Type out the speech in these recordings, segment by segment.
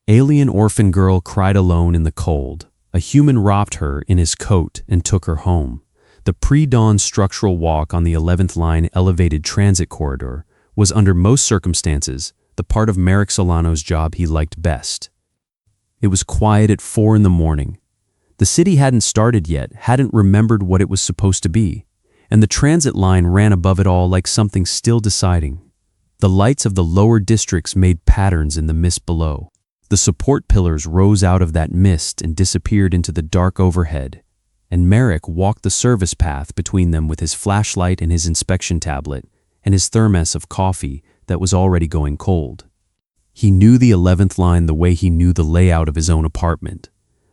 Alien orphan girl cried alone in the cold. A human wrapped her in his coat and took her home. The pre-dawn structural walk on the 11th line elevated transit corridor was, under most circumstances, the part of Merrick Solano's job he liked best. It was quiet at 4 in the morning. The city hadn't started yet, hadn't remembered what it was supposed to be, and the transit line ran above it all like something still deciding. The lights of the lower districts made patterns in the mist below. The support pillars rose out of that mist and disappeared into the dark overhead, and Merrick walked the service path between them with his flashlight and his inspection tablet and his thermos of coffee that was already going cold. He knew the 11th line the way he knew the layout of his own apartment.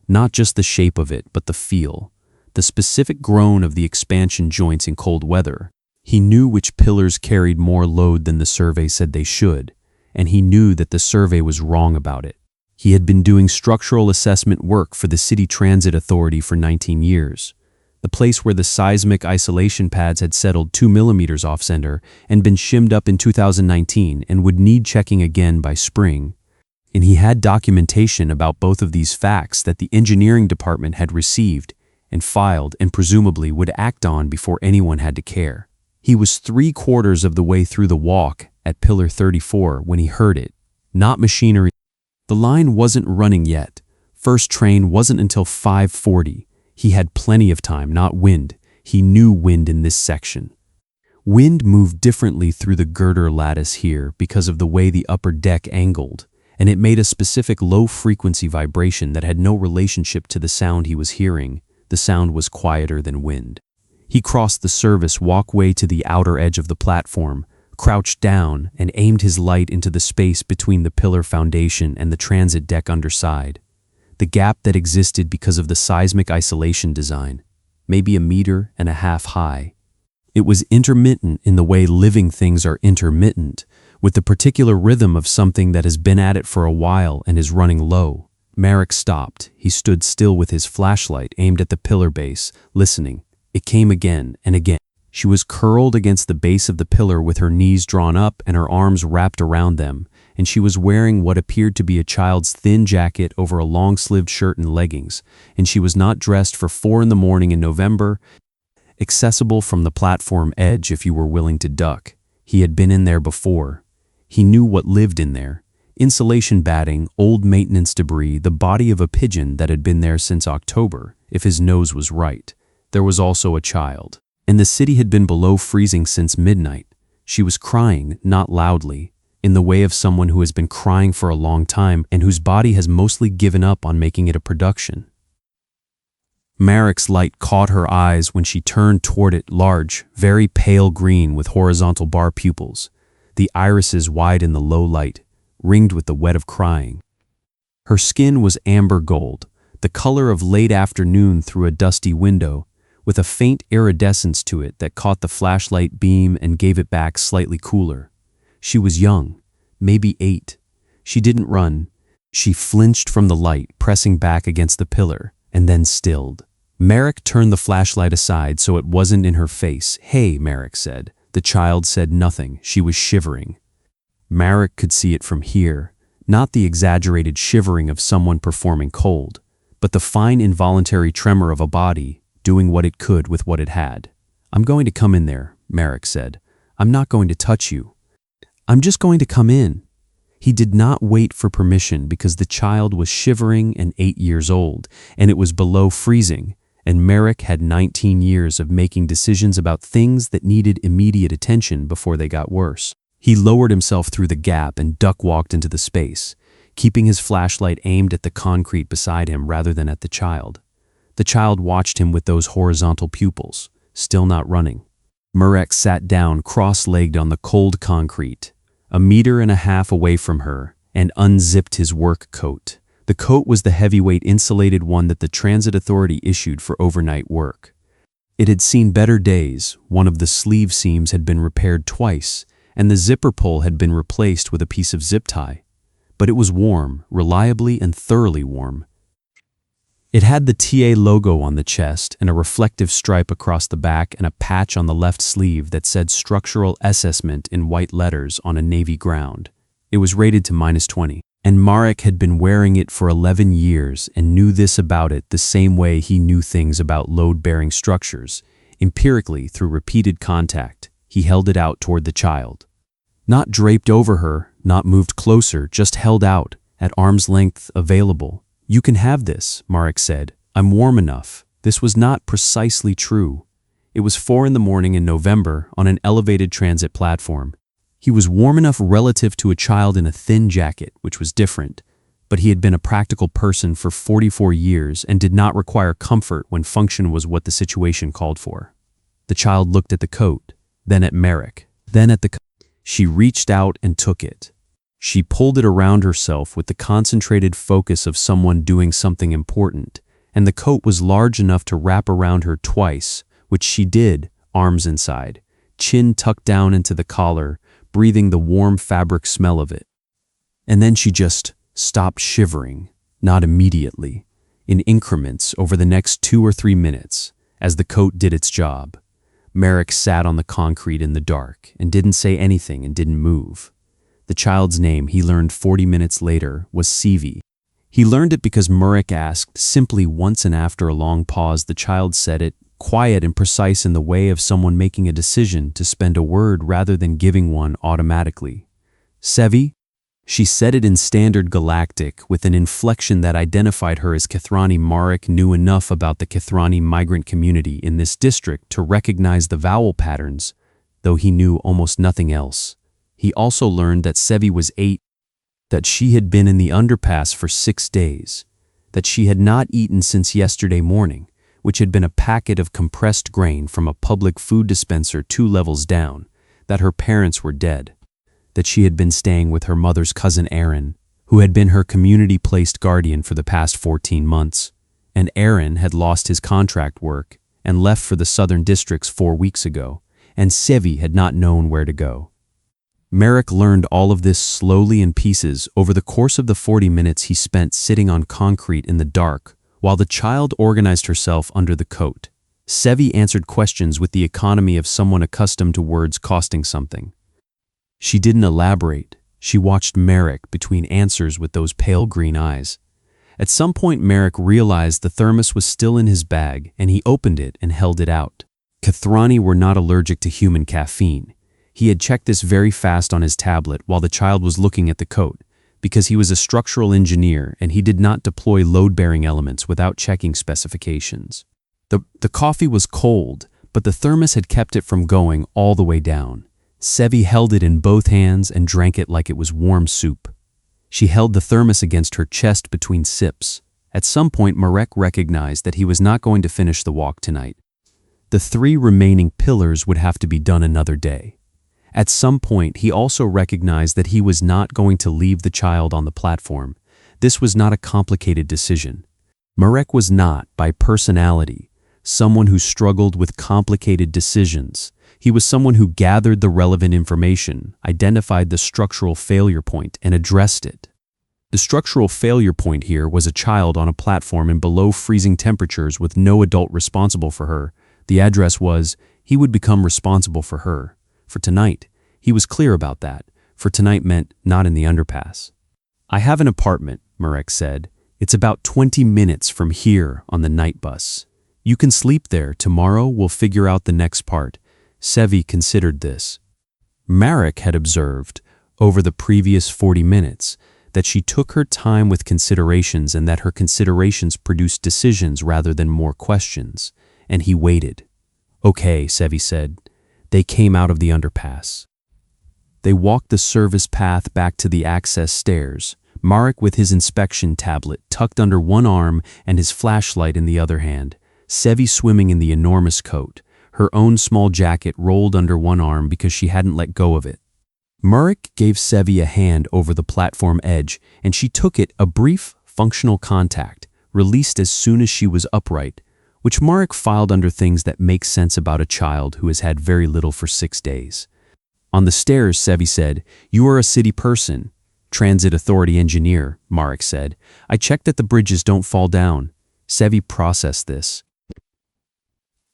Not just the shape of it, but the feel, the specific groan of the expansion joints in cold weather. He knew which pillars carried more load than the survey said they should, and he knew that the survey was wrong about it. He had been doing structural assessment work for the City Transit Authority for 19 years, the place where the seismic isolation pads had settled 2 millimeters off-center and been shimmed up in 2019 and would need checking again by spring. And he had documentation about both of these facts that the engineering department had received and filed and presumably would act on before anyone had to care. He was 3/4 of the way through the walk at Pillar 34 when he heard it. Not machinery. The line wasn't running yet. First train wasn't until 5:40. He had plenty of time, not wind. He knew wind in this section. Wind moved differently through the girder lattice here because of the way the upper deck angled, and it made a specific low-frequency vibration that had no relationship to the sound he was hearing. The sound was quieter than wind. He crossed the service walkway to the outer edge of the platform, crouched down, and aimed his light into the space between the pillar foundation and the transit deck underside. The gap that existed because of the seismic isolation design, maybe 1.5 meters high. It was intermittent in the way living things are intermittent, with the particular rhythm of something that has been at it for a while and is running low. Merrick stopped. He stood still with his flashlight aimed at the pillar base, listening. It came again and again. She was curled against the base of the pillar with her knees drawn up and her arms wrapped around them, and she was wearing what appeared to be a child's thin jacket over a long-sleeved shirt and leggings, and she was not dressed for 4 in the morning in November, accessible from the platform edge if you were willing to duck. He had been in there before. He knew what lived in there. Insulation batting, old maintenance debris, the body of a pigeon that had been there since October, if his nose was right. There was also a child. And the city had been below freezing since midnight. She was crying, not loudly, in the way of someone who has been crying for a long time and whose body has mostly given up on making it a production. Merrick's light caught her eyes when she turned toward it, large, very pale green with horizontal bar pupils, the irises wide in the low light, ringed with the wet of crying. Her skin was amber gold, the color of late afternoon through a dusty window, with a faint iridescence to it that caught the flashlight beam and gave it back slightly cooler. She was young, maybe 8. She didn't run. She flinched from the light, pressing back against the pillar, and then stilled. Merrick turned the flashlight aside so it wasn't in her face. "Hey," Merrick said. The child said nothing. She was shivering. Merrick could see it from here, not the exaggerated shivering of someone performing cold, but the fine involuntary tremor of a body doing what it could with what it had. "I'm going to come in there," Merrick said. "I'm not going to touch you. I'm just going to come in." He did not wait for permission because the child was shivering and 8 years old, and it was below freezing, and Merrick had 19 years of making decisions about things that needed immediate attention before they got worse. He lowered himself through the gap and duck-walked into the space, keeping his flashlight aimed at the concrete beside him rather than at the child. The child watched him with those horizontal pupils, still not running. Merrick sat down cross-legged on the cold concrete, 1.5 meters away from her, and unzipped his work coat. The coat was the heavyweight insulated one that the Transit Authority issued for overnight work. It had seen better days. One of the sleeve seams had been repaired twice, and the zipper pull had been replaced with a piece of zip tie. But it was warm, reliably and thoroughly warm. It had the TA logo on the chest and a reflective stripe across the back and a patch on the left sleeve that said Structural Assessment in white letters on a navy ground. It was rated to -20. And Marek had been wearing it for 11 years and knew this about it the same way he knew things about load-bearing structures. Empirically, through repeated contact, he held it out toward the child. Not draped over her, not moved closer, just held out, at arm's length, available. "You can have this," Marek said. "I'm warm enough." This was not precisely true. It was 4 in the morning in November on an elevated transit platform. He was warm enough relative to a child in a thin jacket, which was different, but he had been a practical person for 44 years and did not require comfort when function was what the situation called for. The child looked at the coat, then at Marek, then at the coat. She reached out and took it. She pulled it around herself with the concentrated focus of someone doing something important, and the coat was large enough to wrap around her twice, which she did, arms inside, chin tucked down into the collar, breathing the warm fabric smell of it. And then she just stopped shivering, not immediately, in increments over the next 2 or 3 minutes, as the coat did its job. Marek sat on the concrete in the dark and didn't say anything and didn't move. The child's name, he learned 40 minutes later, was Sivi. He learned it because Marek asked simply once, and after a long pause the child said it, quiet and precise in the way of someone making a decision to spend a word rather than giving one automatically. "Sevi?" She said it in standard Galactic with an inflection that identified her as Kithrani. Marek knew enough about the Kithrani migrant community in this district to recognize the vowel patterns, though he knew almost nothing else. He also learned that Sevi was 8, that she had been in the underpass for 6 days, that she had not eaten since yesterday morning, which had been a packet of compressed grain from a public food dispenser 2 levels down, that her parents were dead, that she had been staying with her mother's cousin Aaron, who had been her community-placed guardian for the past 14 months, and Aaron had lost his contract work and left for the southern districts 4 weeks ago, and Sevi had not known where to go. Marek learned all of this slowly in pieces over the course of the 40 minutes he spent sitting on concrete in the dark, while the child organized herself under the coat. Sevi answered questions with the economy of someone accustomed to words costing something. She didn't elaborate. She watched Marek between answers with those pale green eyes. At some point Marek realized the thermos was still in his bag, and he opened it and held it out. Kithrani were not allergic to human caffeine. He had checked this very fast on his tablet while the child was looking at the coat, because he was a structural engineer and he did not deploy load-bearing elements without checking specifications. The coffee was cold, but the thermos had kept it from going all the way down. Sevi held it in both hands and drank it like it was warm soup. She held the thermos against her chest between sips. At some point Marek recognized that he was not going to finish the walk tonight. The 3 remaining pillars would have to be done another day. At some point, he also recognized that he was not going to leave the child on the platform. This was not a complicated decision. Marek was not, by personality, someone who struggled with complicated decisions. He was someone who gathered the relevant information, identified the structural failure point, and addressed it. The structural failure point here was a child on a platform in below freezing temperatures with no adult responsible for her. The address was, he would become responsible for her. For tonight, he was clear about that. For tonight meant not in the underpass. "I have an apartment," Marek said. "It's about 20 minutes from here on the night bus. You can sleep there. Tomorrow we'll figure out the next part." Sevi considered this. Marek had observed, over the previous 40 minutes, that she took her time with considerations and that her considerations produced decisions rather than more questions, and he waited. "Okay," Sevi said. They came out of the underpass. They walked the service path back to the access stairs, Marek with his inspection tablet tucked under one arm and his flashlight in the other hand, Sevi swimming in the enormous coat, her own small jacket rolled under one arm because she hadn't let go of it. Marek gave Sevi a hand over the platform edge, and she took it, a brief, functional contact, released as soon as she was upright, which Marek filed under things that make sense about a child who has had very little for 6 days. On the stairs, Sevi said, "You are a city person." "Transit authority engineer," Marek said. "I checked that the bridges don't fall down." Sevi processed this.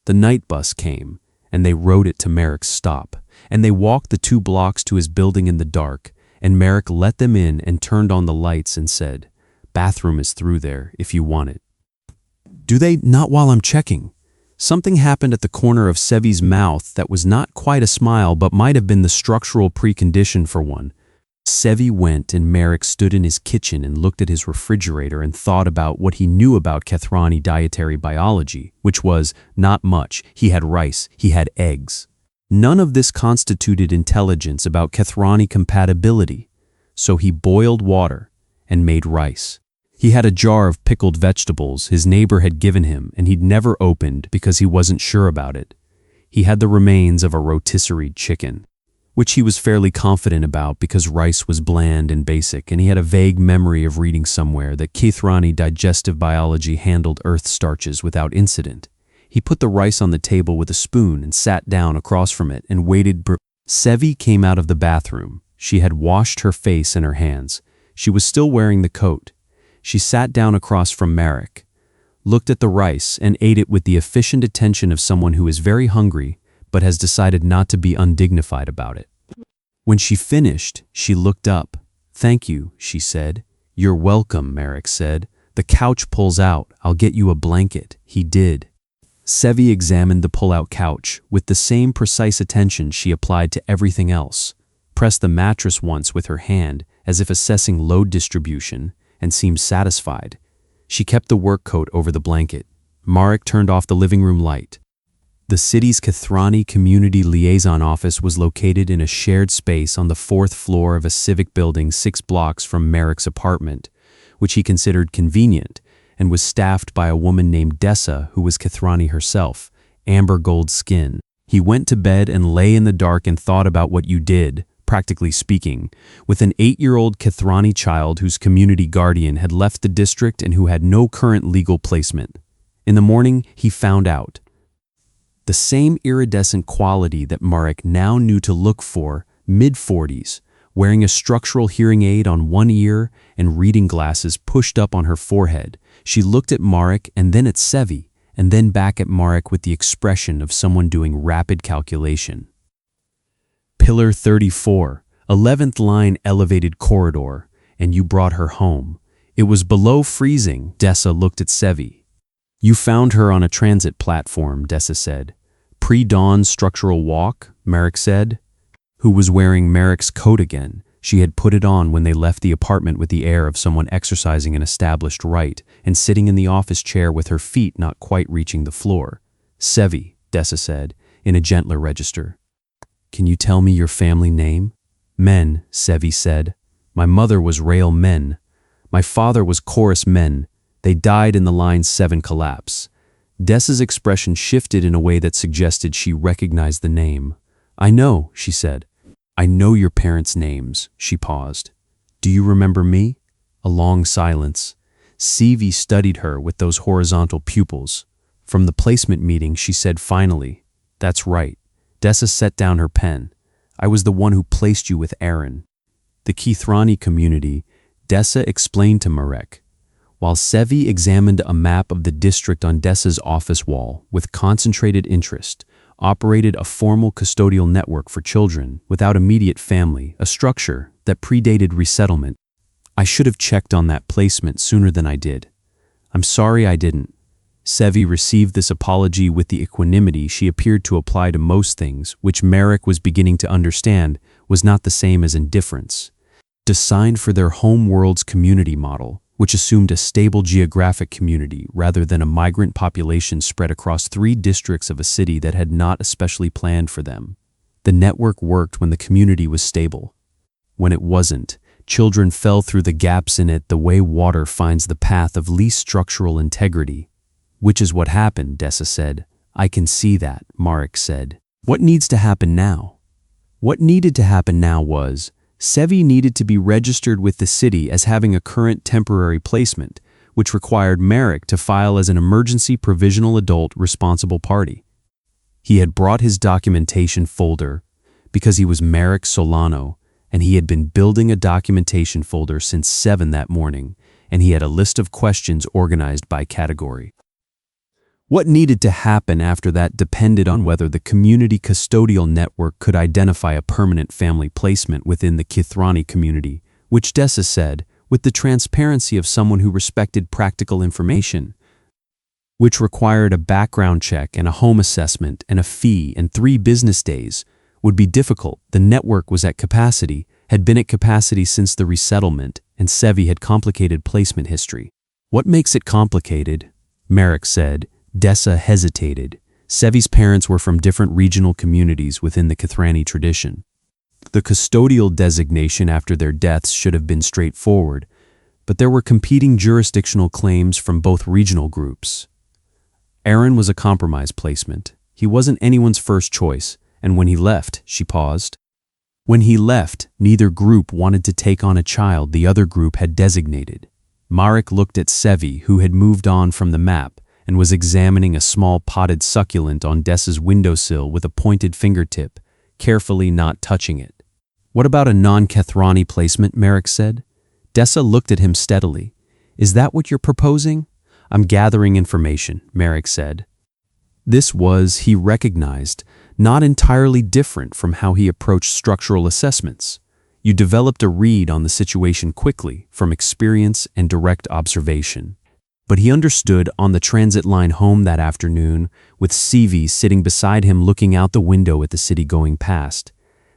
The night bus came, and they rode it to Marek's stop, and they walked the 2 blocks to his building in the dark, and Merrick let them in and turned on the lights and said, "Bathroom is through there if you want it." "Do they? Not while I'm checking." Something happened at the corner of Sevi's mouth that was not quite a smile but might have been the structural precondition for one. Sevi went and Merrick stood in his kitchen and looked at his refrigerator and thought about what he knew about Kethrani dietary biology, which was not much. He had rice, he had eggs. None of this constituted intelligence about Kethrani compatibility, so he boiled water and made rice. He had a jar of pickled vegetables his neighbor had given him and he'd never opened because he wasn't sure about it. He had the remains of a rotisserie chicken, which he was fairly confident about because rice was bland and basic, and he had a vague memory of reading somewhere that Kethrani digestive biology handled earth starches without incident. He put the rice on the table with a spoon and sat down across from it and waited. Sevi came out of the bathroom. She had washed her face and her hands. She was still wearing the coat. She sat down across from Merrick, looked at the rice, and ate it with the efficient attention of someone who is very hungry but has decided not to be undignified about it. When she finished, she looked up. "Thank you," she said. "You're welcome," Merrick said. "The couch pulls out. I'll get you a blanket." He did. Sevi examined the pull-out couch with the same precise attention she applied to everything else, pressed the mattress once with her hand as if assessing load distribution, and seemed satisfied. She kept the work coat over the blanket. Marek turned off the living room light. The city's Kethrani Community Liaison Office was located in a shared space on the 4th floor of a civic building 6 blocks from Merrick's apartment, which he considered convenient, and was staffed by a woman named Dessa who was Kethrani herself, amber gold skin. He went to bed and lay in the dark and thought about what you did, practically speaking, with an 8-year-old Kethrani child whose community guardian had left the district and who had no current legal placement. In the morning, he found out. The same iridescent quality that Marek now knew to look for, mid-40s, wearing a structural hearing aid on one ear and reading glasses pushed up on her forehead. She looked at Marek and then at Sevi, and then back at Marek with the expression of someone doing rapid calculation. Pillar 34, 11th line elevated corridor, and you brought her home. It was below freezing. Dessa looked at Sevi. "You found her on a transit platform," Dessa said. "Pre-dawn structural walk," Merrick said. Who was wearing Merrick's coat again. She had put it on when they left the apartment with the air of someone exercising an established right and sitting in the office chair with her feet not quite reaching the floor. "Sevi," Dessa said, in a gentler register. "Can you tell me your family name?" "Men," Sevi said. "My mother was Rail Men. My father was Chorus Men. They died in the Line 7 collapse." Dessa's expression shifted in a way that suggested she recognized the name. "I know," she said. "I know your parents' names." She paused. "Do you remember me?" A long silence. Sevi studied her with those horizontal pupils. "From the placement meeting," she said finally. "That's right." Dessa set down her pen. "I was the one who placed you with Aaron." The Kethrani community, Dessa explained to Marek, while Sevi examined a map of the district on Dessa's office wall with concentrated interest, operated a formal custodial network for children without immediate family, a structure that predated resettlement. "I should have checked on that placement sooner than I did. I'm sorry I didn't." Sevi received this apology with the equanimity she appeared to apply to most things, which Merrick was beginning to understand was not the same as indifference. Designed for their home world's community model, which assumed a stable geographic community rather than a migrant population spread across 3 districts of a city that had not especially planned for them. The network worked when the community was stable. When it wasn't, children fell through the gaps in it the way water finds the path of least structural integrity. "Which is what happened," Dessa said. "I can see that," Marek said. "What needs to happen now?" What needed to happen now was, Sevi needed to be registered with the city as having a current temporary placement, which required Merrick to file as an emergency provisional adult responsible party. He had brought his documentation folder because he was Merrick Solano, and he had been building a documentation folder since 7 that morning, and he had a list of questions organized by category. What needed to happen after that depended on whether the community custodial network could identify a permanent family placement within the Kithrani community, which Dessa said, with the transparency of someone who respected practical information, which required a background check and a home assessment and a fee and 3 business days, would be difficult. The network was at capacity, had been at capacity since the resettlement, and Sevi had complicated placement history. What makes it complicated? Merrick said. Dessa hesitated. Sevi's parents were from different regional communities within the Kithrani tradition. The custodial designation after their deaths should have been straightforward, but there were competing jurisdictional claims from both regional groups. Aaron was a compromise placement. He wasn't anyone's first choice, and when he left, she paused. When he left, neither group wanted to take on a child the other group had designated. Marek looked at Sevi, who had moved on from the map, and was examining a small potted succulent on Dessa's windowsill with a pointed fingertip, carefully not touching it. What about a non-Kithrani placement? Merrick said. Dessa looked at him steadily. Is that what you're proposing? I'm gathering information, Merrick said. This was, he recognized, not entirely different from how he approached structural assessments. You developed a read on the situation quickly, from experience and direct observation. But he understood on the transit line home that afternoon, with Sevi sitting beside him looking out the window at the city going past,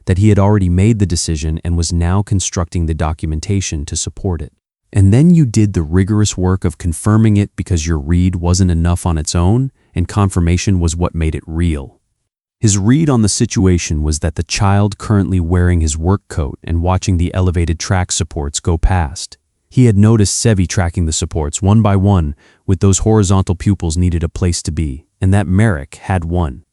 that he had already made the decision and was now constructing the documentation to support it. And then you did the rigorous work of confirming it because your read wasn't enough on its own, and confirmation was what made it real. His read on the situation was that the child currently wearing his work coat and watching the elevated track supports go past. He had noticed Sevi tracking the supports one by one, with those horizontal pupils needed a place to be, and that Merrick had one.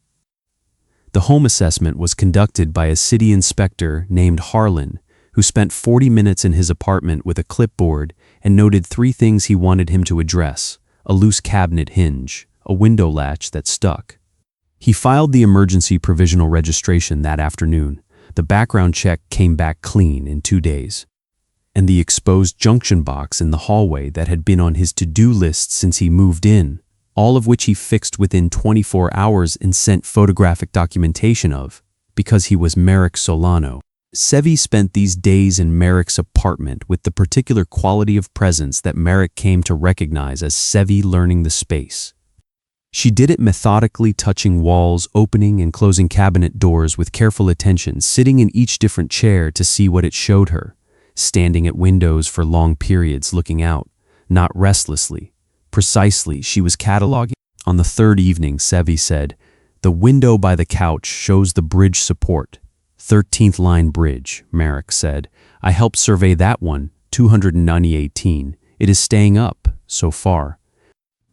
The home assessment was conducted by a city inspector named Harlan, who spent 40 minutes in his apartment with a clipboard and noted 3 things he wanted him to address: a loose cabinet hinge, a window latch that stuck. He filed the emergency provisional registration that afternoon. The background check came back clean in 2 days. And the exposed junction box in the hallway that had been on his to-do list since he moved in, all of which he fixed within 24 hours and sent photographic documentation of, because he was Merrick Solano. Sevi spent these days in Merrick's apartment with the particular quality of presence that Merrick came to recognize as Sevi learning the space. She did it methodically, touching walls, opening and closing cabinet doors with careful attention, sitting in each different chair to see what it showed her, standing at windows for long periods looking out, not restlessly. Precisely, she was cataloging. On the 3rd evening, Sevi said, "The window by the couch shows the bridge support. 13th line bridge," Merrick said. "I helped survey that one, 290/18. It is staying up, so far."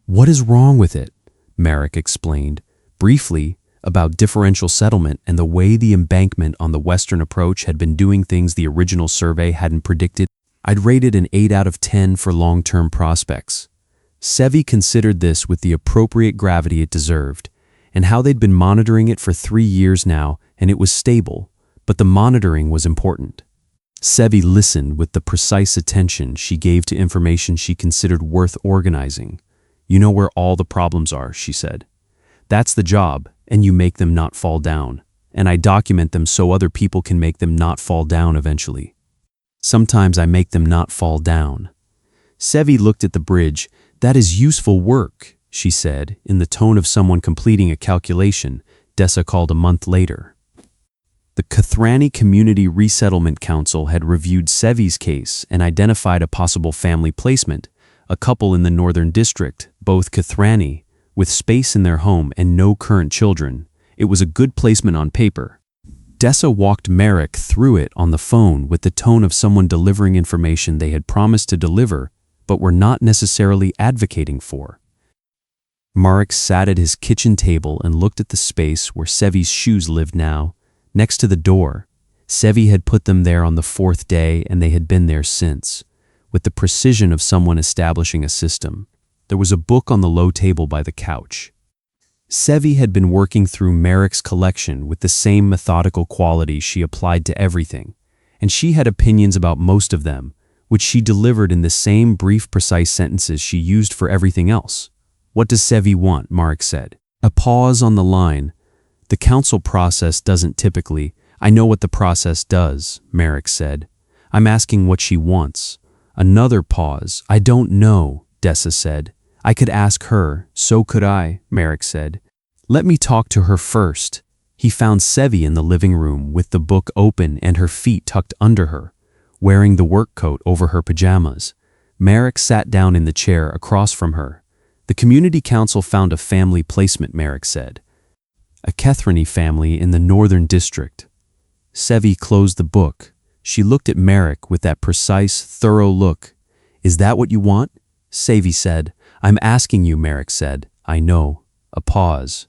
"What is wrong with it?" Merrick explained, briefly, about differential settlement and the way the embankment on the western approach had been doing things the original survey hadn't predicted. I'd rated an 8 out of 10 for long-term prospects. Sevi considered this with the appropriate gravity it deserved, and how they'd been monitoring it for 3 years now, and it was stable, but the monitoring was important. Sevi listened with the precise attention she gave to information she considered worth organizing. "You know where all the problems are," she said. "That's the job, and you make them not fall down. And I document them so other people can make them not fall down eventually. Sometimes I make them not fall down." Sevi looked at the bridge. "That is useful work," she said, in the tone of someone completing a calculation. Dessa called a month later. The Kithrani Community Resettlement Council had reviewed Sevi's case and identified a possible family placement, a couple in the Northern District, both Kithrani, with space in their home and no current children. It was a good placement on paper. Dessa walked Merrick through it on the phone with the tone of someone delivering information they had promised to deliver, but were not necessarily advocating for. Marek sat at his kitchen table and looked at the space where Sevi's shoes lived now, next to the door. Sevi had put them there on the 4th day, and they had been there since, with the precision of someone establishing a system. There was a book on the low table by the couch. Sevi had been working through Merrick's collection with the same methodical quality she applied to everything, and she had opinions about most of them, which she delivered in the same brief, precise sentences she used for everything else. What does Sevi want? Marek said. A pause on the line. The council process doesn't typically. I know what the process does, Marek said. I'm asking what she wants. Another pause. I don't know, Dessa said. I could ask her. So could I, Marek said. Let me talk to her first. He found Sevi in the living room with the book open and her feet tucked under her, wearing the work coat over her pajamas. Marek sat down in the chair across from her. The community council found a family placement, Marek said. A Kethrani family in the northern district. Sevi closed the book. She looked at Marek with that precise, thorough look. Is that what you want? Sevi said. I'm asking you, Marek said. I know. A pause.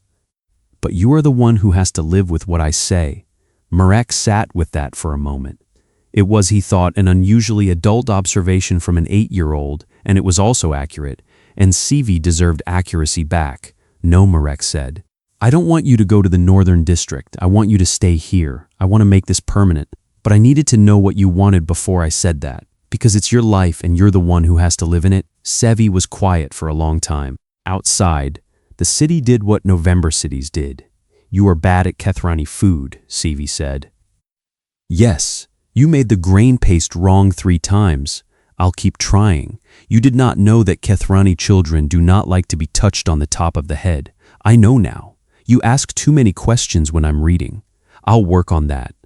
But you are the one who has to live with what I say. Marek sat with that for a moment. It was, he thought, an unusually adult observation from an 8-year-old, and it was also accurate, and Sevi deserved accuracy back. No, Marek said. I don't want you to go to the northern district. I want you to stay here. I want to make this permanent. But I needed to know what you wanted before I said that, because it's your life and you're the one who has to live in it. Sevi was quiet for a long time. Outside, the city did what November cities did. You are bad at Kethrani food, Sevi said. Yes, you made the grain paste wrong 3 times. I'll keep trying. You did not know that Kethrani children do not like to be touched on the top of the head. I know now. You ask too many questions when I'm reading. I'll work on that.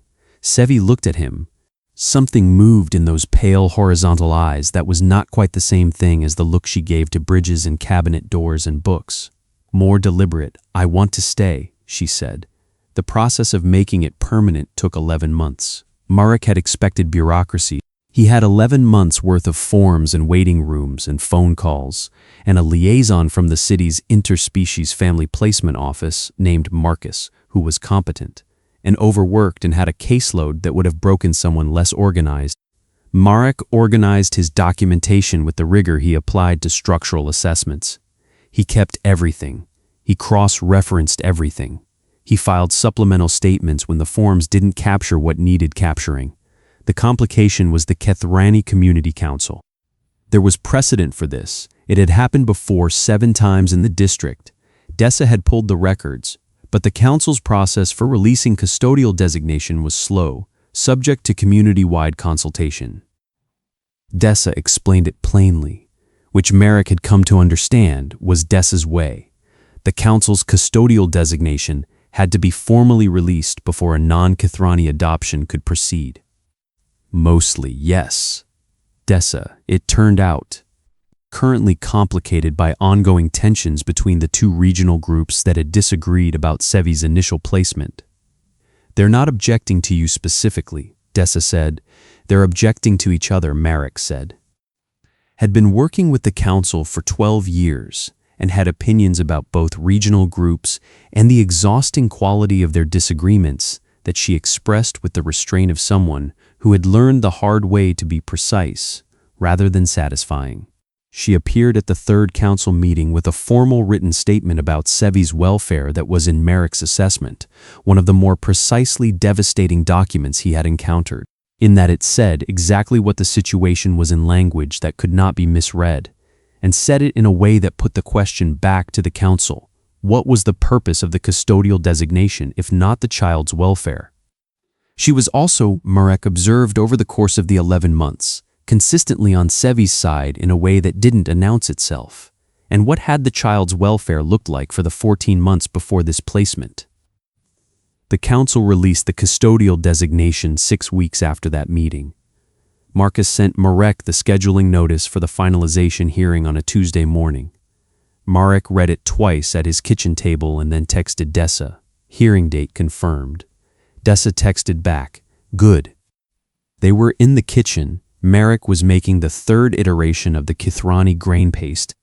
Sevi looked at him. Something moved in those pale horizontal eyes that was not quite the same thing as the look she gave to bridges and cabinet doors and books. More deliberate. I want to stay, she said. The process of making it permanent took 11 months. Marek had expected bureaucracy. He had 11 months worth of forms and waiting rooms and phone calls, and a liaison from the city's interspecies family placement office named Marcus, who was competent, and overworked and had a caseload that would have broken someone less organized. Marek organized his documentation with the rigor he applied to structural assessments. He kept everything. He cross-referenced everything. He filed supplemental statements when the forms didn't capture what needed capturing. The complication was the Kethrani Community Council. There was precedent for this. It had happened before 7 times in the district. Dessa had pulled the records, but the council's process for releasing custodial designation was slow, subject to community-wide consultation. Dessa explained it plainly, which Marek had come to understand was Dessa's way. The council's custodial designation had to be formally released before a non-Kethrani adoption could proceed. Mostly, yes. Dessa, it turned out, currently complicated by ongoing tensions between the 2 regional groups that had disagreed about Sevi's initial placement. They're not objecting to you specifically, Dessa said. They're objecting to each other, Marek said. Had been working with the council for 12 years and had opinions about both regional groups and the exhausting quality of their disagreements that she expressed with the restraint of someone who had learned the hard way to be precise rather than satisfying. She appeared at the 3rd council meeting with a formal written statement about Sevi's welfare that was in Marek's assessment, one of the more precisely devastating documents he had encountered, in that it said exactly what the situation was in language that could not be misread, and said it in a way that put the question back to the council. What was the purpose of the custodial designation if not the child's welfare? She was also, Marek observed over the course of the 11 months, consistently on Sevi's side in a way that didn't announce itself. And what had the child's welfare looked like for the 14 months before this placement? The council released the custodial designation 6 weeks after that meeting. Marcus sent Marek the scheduling notice for the finalization hearing on a Tuesday morning. Marek read it twice at his kitchen table and then texted Dessa. Hearing date confirmed. Dessa texted back, good. They were in the kitchen. Marek was making the 3rd iteration of the Kethrani grain paste,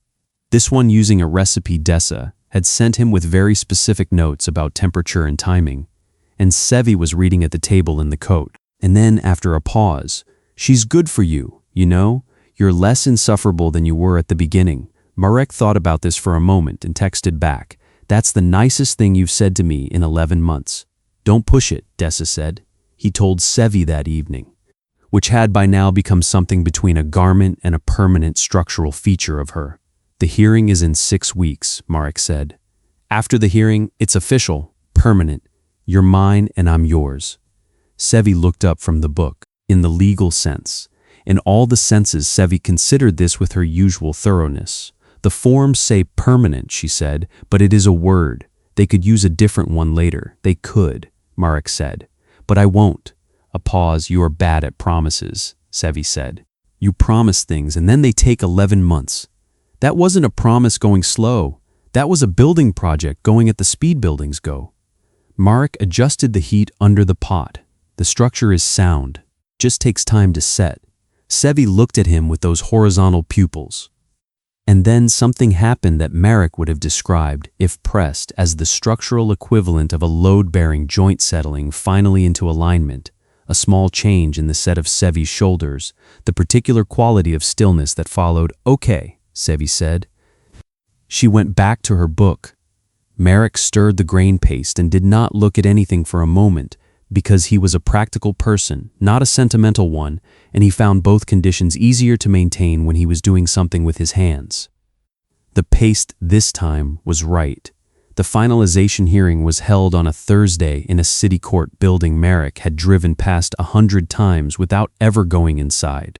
this one using a recipe Dessa had sent him with very specific notes about temperature and timing, and Sevi was reading at the table in the coat. And then, after a pause, she's good for you, you know? You're less insufferable than you were at the beginning. Marek thought about this for a moment and texted back, that's the nicest thing you've said to me in 11 months. Don't push it, Dessa said. He told Sevi that evening, which had by now become something between a garment and a permanent structural feature of her. The hearing is in 6 weeks, Marek said. After the hearing, it's official, permanent. You're mine and I'm yours. Sevi looked up from the book. In the legal sense. In all the senses, Sevi considered this with her usual thoroughness. The forms say permanent, she said, but it is a word. They could use a different one later. They could, Marek said. But I won't. A pause. You are bad at promises, Sevi said. You promise things and then they take 11 months. That wasn't a promise going slow. That was a building project going at the speed buildings go. Marek adjusted the heat under the pot. The structure is sound. Just takes time to set. Sevi looked at him with those horizontal pupils. And then something happened that Marek would have described, if pressed, as the structural equivalent of a load-bearing joint settling finally into alignment, a small change in the set of Sevi's shoulders, the particular quality of stillness that followed. Okay, Sevi said. She went back to her book. Marek stirred the grain paste and did not look at anything for a moment, because he was a practical person, not a sentimental one, and he found both conditions easier to maintain when he was doing something with his hands. The paste this time was right. The finalization hearing was held on a Thursday in a city court building Marek had driven past 100 times without ever going inside.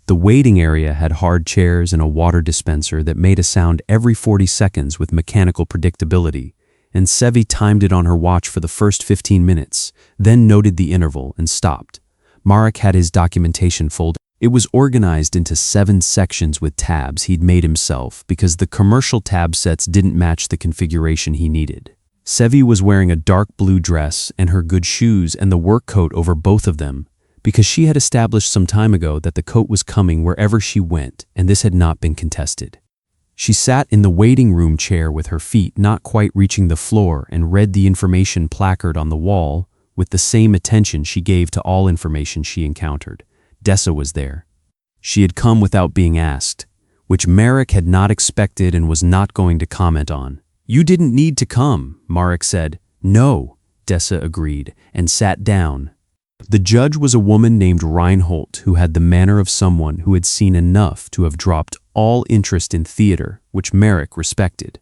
The waiting area had hard chairs and a water dispenser that made a sound every 40 seconds with mechanical predictability, and Sevi timed it on her watch for the first 15 minutes, then noted the interval and stopped. Marek had his documentation folder. It was organized into 7 sections with tabs he'd made himself because the commercial tab sets didn't match the configuration he needed. Sevi was wearing a dark blue dress and her good shoes and the work coat over both of them, because she had established some time ago that the coat was coming wherever she went, and this had not been contested. She sat in the waiting room chair with her feet not quite reaching the floor and read the information placard on the wall with the same attention she gave to all information she encountered. Dessa was there. She had come without being asked, which Marek had not expected and was not going to comment on. You didn't need to come, Marek said. No, Dessa agreed, and sat down. The judge was a woman named Reinhold who had the manner of someone who had seen enough to have dropped all interest in theater, which Marek respected.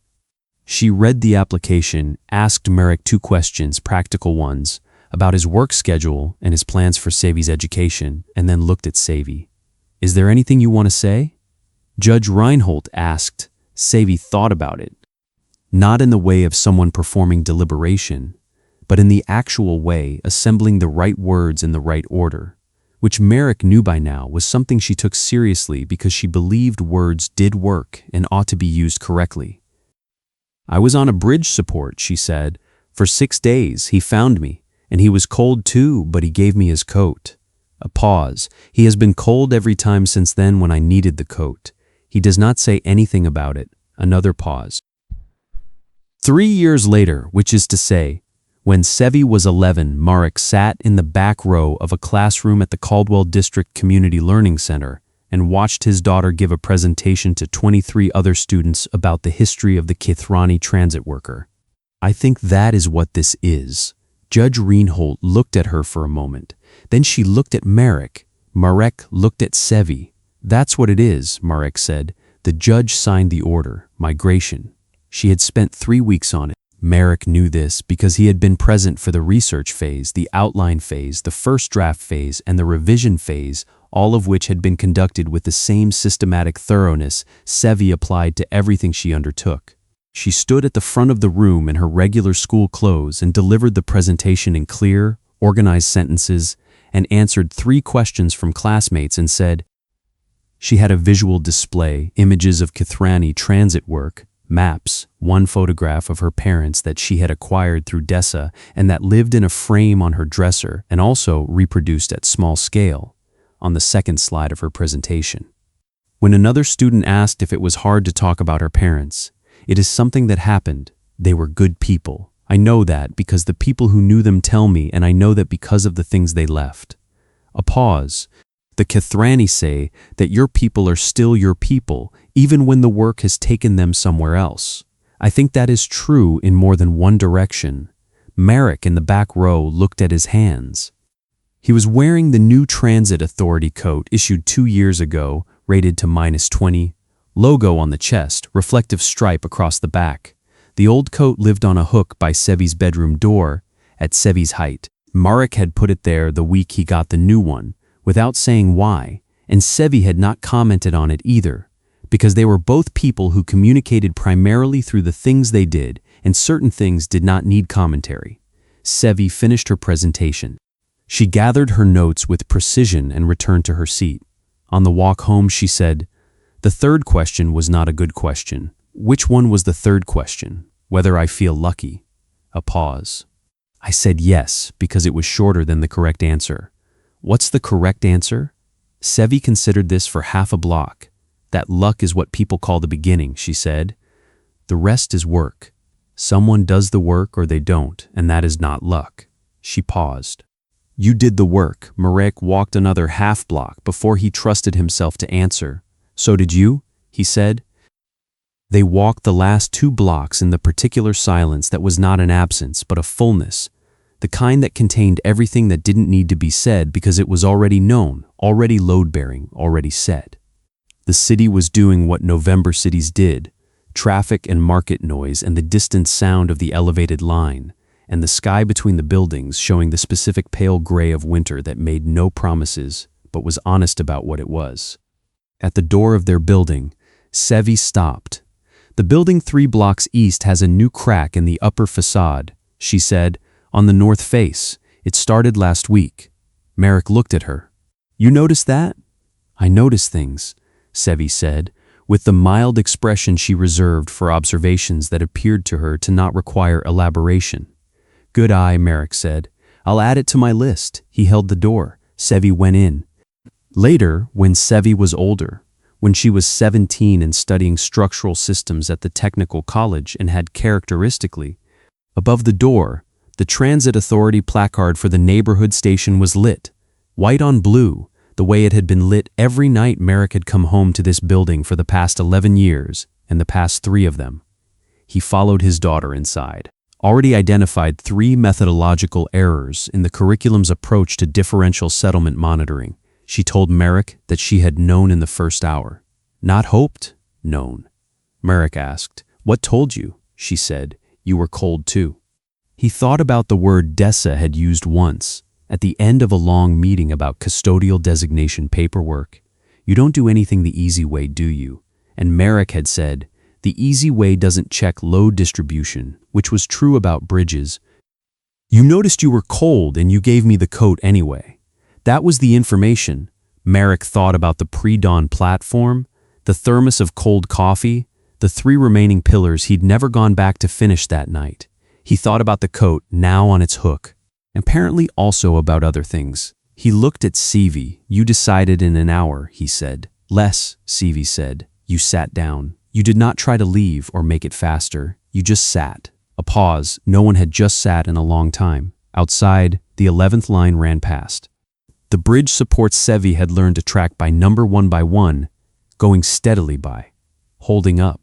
She read the application, asked Marek 2 questions, practical ones, about his work schedule and his plans for Sevi's education, and then looked at Sevi. Is there anything you want to say? Judge Reinhold asked. Sevi thought about it. Not in the way of someone performing deliberation, but in the actual way assembling the right words in the right order, which Marek knew by now was something she took seriously because she believed words did work and ought to be used correctly. I was on a bridge support, she said. For 6 days, he found me, and he was cold too, but he gave me his coat. A pause. He has been cold every time since then when I needed the coat. He does not say anything about it. Another pause. 3 years later, which is to say, when Sevi was 11, Marek sat in the back row of a classroom at the Caldwell District Community Learning Center and watched his daughter give a presentation to 23 other students about the history of the Kithrani transit worker. I think that is what this is. Judge Reinhold looked at her for a moment. Then she looked at Marek. Marek looked at Sevi. That's what it is, Marek said. The judge signed the order, migration. She had spent 3 weeks on it. Marek knew this because he had been present for the research phase, the outline phase, the first draft phase, and the revision phase, all of which had been conducted with the same systematic thoroughness Sevi applied to everything she undertook. She stood at the front of the room in her regular school clothes and delivered the presentation in clear, organized sentences and answered 3 questions from classmates and said, she had a visual display, images of Kithrani transit work, maps, 1 photograph of her parents that she had acquired through Dessa and that lived in a frame on her dresser and also reproduced at small scale on the second slide of her presentation. When another student asked if it was hard to talk about her parents, it is something that happened. They were good people. I know that because the people who knew them tell me, and I know that because of the things they left. A pause. The Kithrani say that your people are still your people, even when the work has taken them somewhere else. I think that is true in more than one direction. Marek in the back row looked at his hands. He was wearing the new Transit Authority coat issued 2 years ago, rated to -20, Logo on the chest, reflective stripe across the back. The old coat lived on a hook by Sevi's bedroom door, at Sevi's height. Marek had put it there the week he got the new one, without saying why, and Sevi had not commented on it either, because they were both people who communicated primarily through the things they did, and certain things did not need commentary. Sevi finished her presentation. She gathered her notes with precision and returned to her seat. On the walk home, she said, "The third question was not a good question." "Which one was the third question? Whether I feel lucky?" A pause. "I said yes, because it was shorter than the correct answer." "What's the correct answer?" Sevi considered this for half a block. "That luck is what people call the beginning," she said. "The rest is work. Someone does the work or they don't, and that is not luck." She paused. "You did the work." Marek walked another half block before he trusted himself to answer. "So did you?" he said. They walked the last 2 blocks in the particular silence that was not an absence but a fullness, the kind that contained everything that didn't need to be said because it was already known, already load-bearing, already said. The city was doing what November cities did, traffic and market noise and the distant sound of the elevated line, and the sky between the buildings showing the specific pale gray of winter that made no promises but was honest about what it was. At the door of their building, Sevi stopped. "The building 3 blocks east has a new crack in the upper facade," she said, "on the north face. It started last week." Marek looked at her. "You noticed that?" "I notice things," Sevi said, with the mild expression she reserved for observations that appeared to her to not require elaboration. "Good eye," Marek said. "I'll add it to my list." He held the door. Sevi went in. Later, when Sevi was older, when she was 17 and studying structural systems at the technical college and had characteristically, above the door, the transit authority placard for the neighborhood station was lit, white on blue, the way it had been lit every night Marek had come home to this building for the past 11 years, and the past 3 of them. He followed his daughter inside. Already identified 3 methodological errors in the curriculum's approach to differential settlement monitoring. She told Marek that she had known in the first hour. Not hoped, known. Marek asked, "What told you?" She said, "You were cold too." He thought about the word Dessa had used once, at the end of a long meeting about custodial designation paperwork. "You don't do anything the easy way, do you?" And Marek had said, "The easy way doesn't check load distribution," which was true about bridges. "You noticed you were cold and you gave me the coat anyway." That was the information. Marek thought about the pre-dawn platform, the thermos of cold coffee, the 3 remaining pillars he'd never gone back to finish that night. He thought about the coat now on its hook, apparently also about other things. He looked at Sevi. "You decided in an hour," he said. "Less," Sevi said. "You sat down. You did not try to leave or make it faster. You just sat." A pause. No one had just sat in a long time. Outside, the 11th line ran past. The bridge supports Sevi had learned to track by number 1 by 1, going steadily by, holding up.